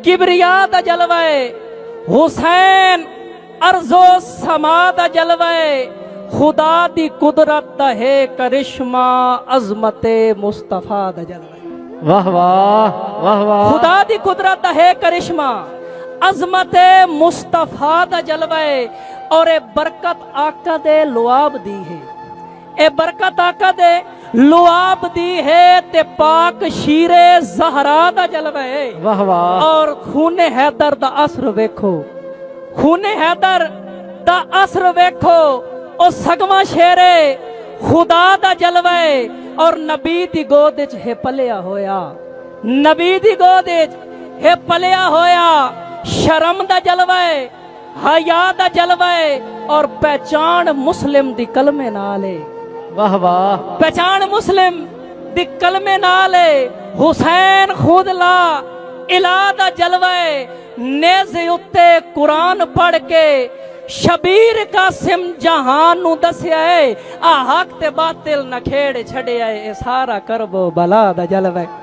किबरिया दा जलवा है, हुसैन अर्जो समा दा जलवा है, खुदा दी कुदरत दा है करिश्मा, अजमते मुस्तफा दा जलवा है। वाह वाह वाह वाह। खुदा दी कुदरत दा है करिश्मा, अजमते मुस्तफा दा जलवा है। और ए बरकत आका दे लुआब दी है, ए बरकत आका दे लुआब दी है ते पाक शीरे ज़हरा दा जलवा है। वाह वाह। और खूने हैदर दा असर वेखो, खूने हैदर दा असर वेखो, ओ सगवा शेरे खुदा दा जलवा है। और नबी दी गोद च है पलिया होया, नबी दी गोद च है पलिया होया। शर्म दा जलवा है, हया दा जलवा है। और पहचान मुस्लिम दी कलमे नाल है। वाह वाह। पहचान मुस्लिम दी कलमे नाल है। हुसैन खुद ला इला दा जलवा है। नेज़े उत्ते कुरान पढ़ के शबीर कासिम जहान नू दस्या है, आ हक ते बातिल न खेड़ छड़िया है, सारा करबो बला दा जलवा है।